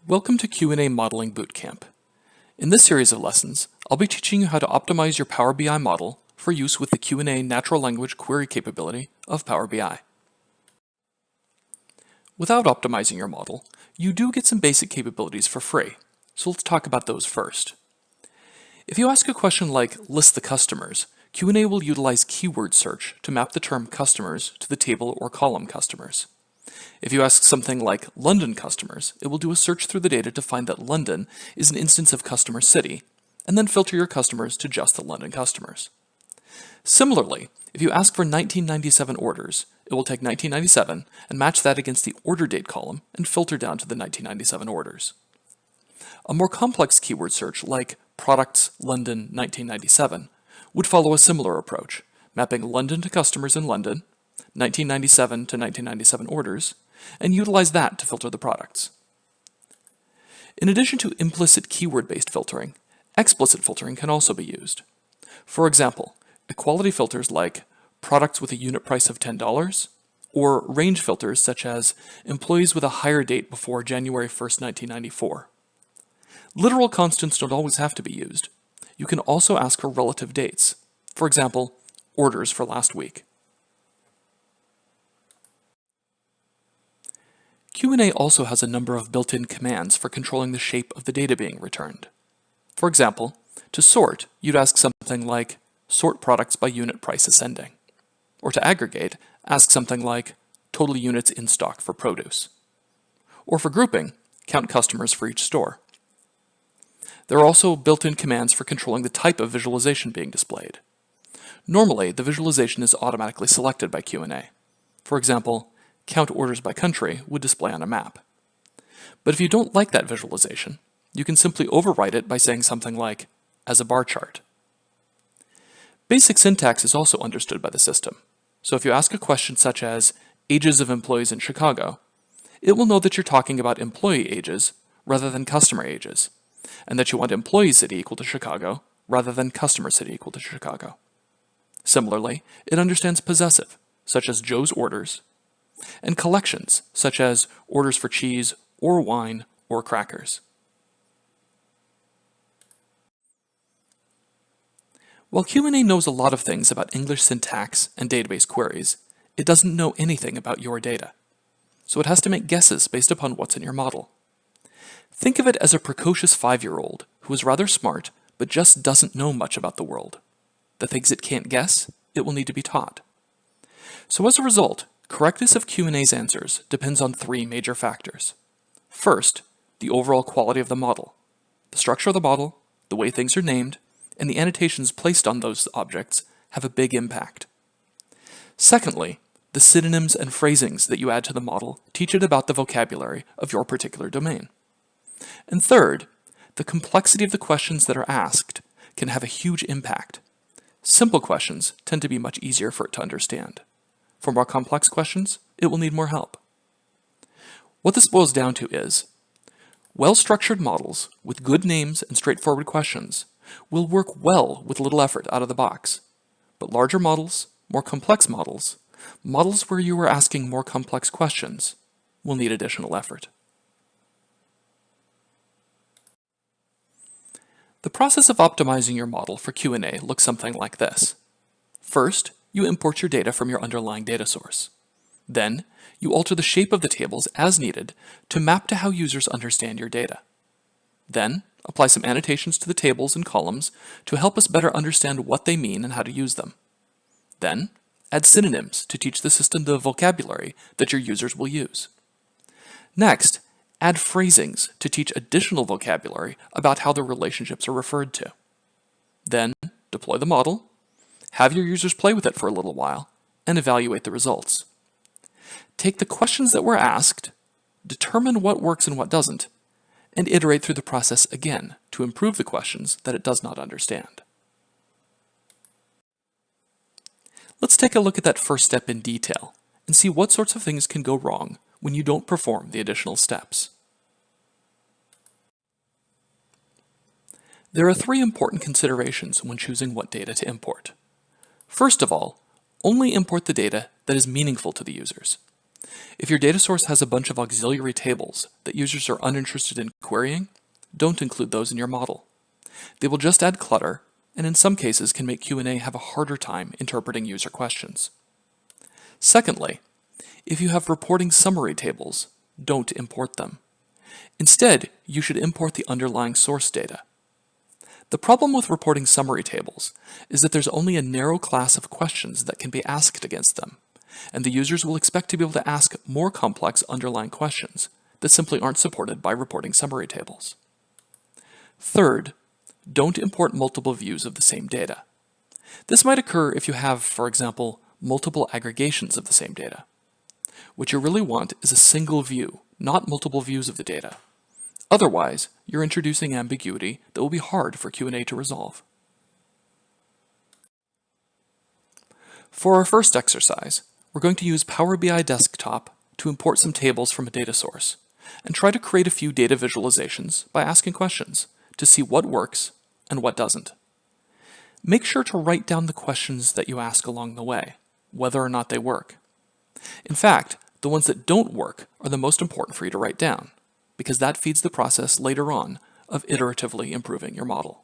Welcome to Q&A Modeling Bootcamp. In this series of lessons, I'll be teaching you how to optimize your Power BI model for use with the Q&A natural language query capability of Power BI. Without optimizing your model, you do get some basic capabilities for free, so let's talk about those first. If you ask a question like list the customers, Q&A will utilize keyword search to map the term customers to the table or column customers. If you ask something like London customers, it will do a search through the data to find that London is an instance of customer city, and then filter your customers to just the London customers. Similarly, if you ask for 1997 orders, it will take 1997 and match that against the order date column and filter down to the 1997 orders. A more complex keyword search like products London 1997 would follow a similar approach, mapping London to customers in London, 1997 to 1997 orders, and utilize that to filter the products. In addition to implicit keyword-based filtering, explicit filtering can also be used. For example, equality filters like products with a unit price of $10, or range filters such as employees with a hire date before January 1st, 1994. Literal constants don't always have to be used. You can also ask for relative dates. For example, orders for last week. Q&A also has a number of built-in commands for controlling the shape of the data being returned. For example, to sort, you'd ask something like sort products by unit price ascending. Or to aggregate, ask something like total units in stock for produce. Or for grouping, count customers for each store. There are also built-in commands for controlling the type of visualization being displayed. Normally, the visualization is automatically selected by Q&A. For example, count orders by country would display on a map. But if you don't like that visualization, you can simply overwrite it by saying something like, as a bar chart. Basic syntax is also understood by the system. So if you ask a question such as, ages of employees in Chicago, it will know that you're talking about employee ages rather than customer ages, and that you want employee city equal to Chicago rather than customer city equal to Chicago. Similarly, it understands possessive, such as Joe's orders, and collections, such as orders for cheese or wine or crackers. While Q&A knows a lot of things about English syntax and database queries, it doesn't know anything about your data. So it has to make guesses based upon what's in your model. Think of it as a precocious 5-year-old who is rather smart but just doesn't know much about the world. The things it can't guess, it will need to be taught. So as a result, correctness of Q&A's answers depends on 3 major factors. First, the overall quality of the model. The structure of the model, the way things are named, and the annotations placed on those objects have a big impact. Secondly, the synonyms and phrasings that you add to the model teach it about the vocabulary of your particular domain. And third, the complexity of the questions that are asked can have a huge impact. Simple questions tend to be much easier for it to understand. For more complex questions, it will need more help. What this boils down to is, well-structured models with good names and straightforward questions will work well with little effort out of the box. But larger models, more complex models, models where you are asking more complex questions, will need additional effort. The process of optimizing your model for Q&A looks something like this. First, you import your data from your underlying data source. Then, you alter the shape of the tables as needed to map to how users understand your data. Then, apply some annotations to the tables and columns to help us better understand what they mean and how to use them. Then, add synonyms to teach the system the vocabulary that your users will use. Next, add phrasings to teach additional vocabulary about how the relationships are referred to. Then, deploy the model, have your users play with it for a little while, and evaluate the results. Take the questions that were asked, determine what works and what doesn't, and iterate through the process again to improve the questions that it does not understand. Let's take a look at that first step in detail and see what sorts of things can go wrong when you don't perform the additional steps. There are 3 important considerations when choosing what data to import. First of all, only import the data that is meaningful to the users. If your data source has a bunch of auxiliary tables that users are uninterested in querying, don't include those in your model. They will just add clutter, and in some cases can make Q&A have a harder time interpreting user questions. Secondly, if you have reporting summary tables, don't import them. Instead, you should import the underlying source data. The problem with reporting summary tables is that there's only a narrow class of questions that can be asked against them, and the users will expect to be able to ask more complex underlying questions that simply aren't supported by reporting summary tables. Third, don't import multiple views of the same data. This might occur if you have, for example, multiple aggregations of the same data. What you really want is a single view, not multiple views of the data. Otherwise, you're introducing ambiguity that will be hard for Q&A to resolve. For our first exercise, we're going to use Power BI Desktop to import some tables from a data source, and try to create a few data visualizations by asking questions to see what works and what doesn't. Make sure to write down the questions that you ask along the way, whether or not they work. In fact, the ones that don't work are the most important for you to write down, because that feeds the process later on of iteratively improving your model.